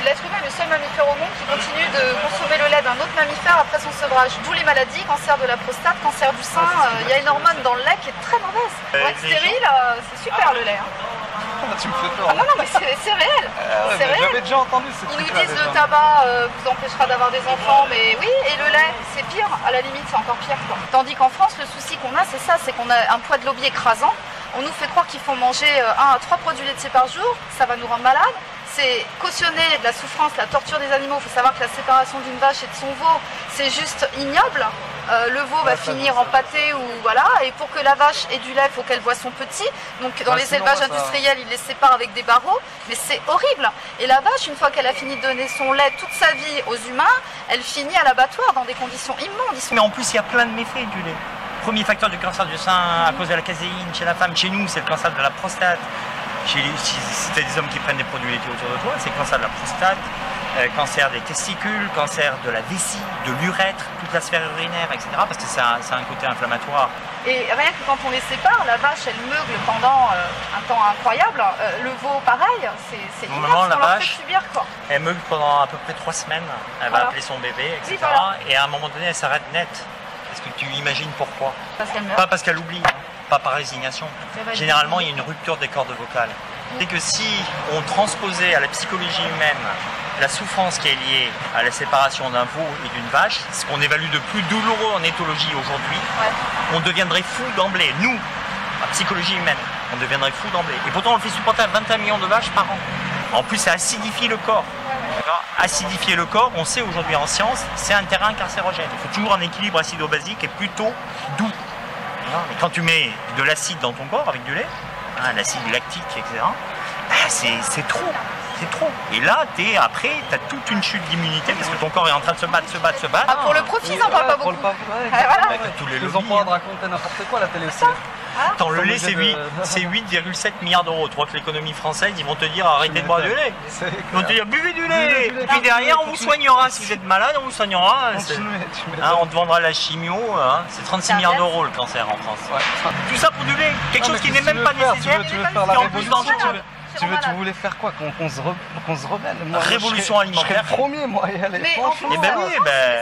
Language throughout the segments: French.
l'être humain est le seul mammifère au monde qui continue de consommer le lait d'un autre mammifère après son sevrage. D'où les maladies, cancer de la prostate, cancer du sein. Il y a une hormone dans le lait qui est très mauvaise. Pour être stérile, c'est super le lait. Tu me fais peur. Ah non, mais c'est réel. C'est réel. J'avais déjà entendu ce Ils nous truc-là. disent le tabac vous empêchera d'avoir des enfants, mais oui, et le lait, c'est pire. À la limite, c'est encore pire, quoi. Tandis qu'en France, le souci qu'on a, c'est ça, c'est qu'on a un poids de lobby écrasant. On nous fait croire qu'il faut manger 1 à 3 produits laitiers par jour, ça va nous rendre malades. C'est cautionner de la souffrance, la torture des animaux. Il faut savoir que la séparation d'une vache et de son veau, c'est juste ignoble. Le veau va finir en pâté ou voilà. Et pour que la vache ait du lait, il faut qu'elle boive son petit. Donc dans les élevages industriels, ils les séparent avec des barreaux. Mais c'est horrible. Et la vache, une fois qu'elle a fini de donner son lait toute sa vie aux humains, elle finit à l'abattoir dans des conditions immondes. Mais en plus, il y a plein de méfaits du lait. Premier facteur du cancer du sein à cause de la caséine chez la femme. Chez nous, c'est le cancer de la prostate. Si tu as des hommes qui prennent des produits laitiers autour de toi, c'est cancer de la prostate, cancer des testicules, cancer de la vessie, de l'urètre, toute la sphère urinaire, etc. Parce que ça a un côté inflammatoire. Et rien que quand on les sépare, la vache, elle meugle pendant un temps incroyable. Le veau, pareil, c'est ignoble, on leur fait subir, quoi. Elle meugle pendant à peu près 3 semaines. Elle va appeler son bébé, etc. Oui, voilà. Et à un moment donné, elle s'arrête net. Est-ce que tu imagines pourquoi? Parce qu'elle meurt. Pas parce qu'elle oublie. Pas par résignation. Généralement, il y a une rupture des cordes vocales. C'est que si on transposait à la psychologie humaine la souffrance qui est liée à la séparation d'un veau et d'une vache, ce qu'on évalue de plus douloureux en éthologie aujourd'hui, on deviendrait fou d'emblée. Nous, la psychologie humaine, on deviendrait fou d'emblée. Et pourtant, on le fait supporter à 21 millions de vaches par an. En plus, ça acidifie le corps. Acidifier le corps, on sait aujourd'hui en science, c'est un terrain carcérogène. Il faut toujours un équilibre acido-basique et plutôt doux. Et quand tu mets de l'acide dans ton corps avec du lait, l'acide lactique, etc., c'est trop. C'est trop. Et là, après, tu as toute une chute d'immunité parce que ton corps est en train de se battre. Ah, pour le profit, ils n'en parlent pas beaucoup. Tous les Ils ont pas de raconter n'importe quoi à la télé aussi. Attends, le lait, c'est 8,7 milliards d'euros. Tu vois que l'économie française, ils vont te dire arrêtez de boire du lait. Ils vont te dire buvez du lait. Et puis derrière, on vous soignera. Si vous êtes malade, on vous soignera. On te vendra la chimio. C'est 36 milliards d'euros le cancer en France. Tout ça pour du lait. Quelque chose qui n'est même pas nécessaire. Tu veux faire la révolution. Tu voulais faire quoi? Qu'on se rebelle? Révolution alimentaire. Je serais le premier, moi, à y aller. Eh ben oui,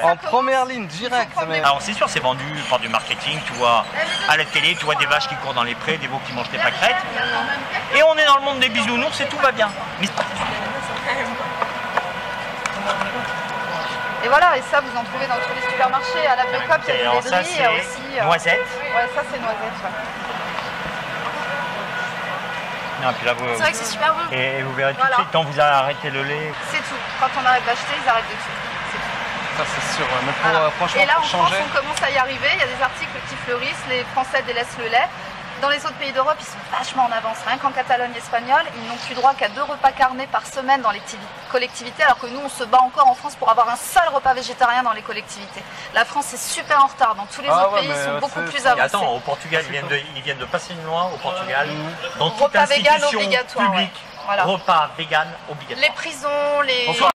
en première ligne, direct. Alors c'est sûr, c'est vendu par du marketing, tu vois, à la télé, tu vois des vaches qui courent dans les prés, des veaux qui mangent des pâquerettes. Et on est dans le monde des bisounours et tout va bien. Et voilà, et ça vous en trouvez dans tous les supermarchés. À la Biocop, il y a des laiteries, il y a aussi... Noisettes. Ouais, ça c'est noisettes. C'est vrai que c'est super bon. Et vous verrez tout de suite quand vous arrêtez le lait. C'est tout. Quand on arrête d'acheter, ils arrêtent de tout. Ça c'est sûr. Mais franchement, et là en pour France, changer... on commence à y arriver. Il y a des articles qui fleurissent. Les Français délaissent le lait. Dans les autres pays d'Europe, ils sont vachement en avance. Rien qu'en Catalogne espagnole, ils n'ont plus droit qu'à 2 repas carnés par semaine dans les collectivités, alors que nous, on se bat encore en France pour avoir un seul repas végétarien dans les collectivités. La France est super en retard. Dans tous les autres pays, ils sont beaucoup plus avancés. Attends, au Portugal, ils viennent de passer une loi au Portugal, dans toute institution publique, repas vegan obligatoire. Les prisons, les...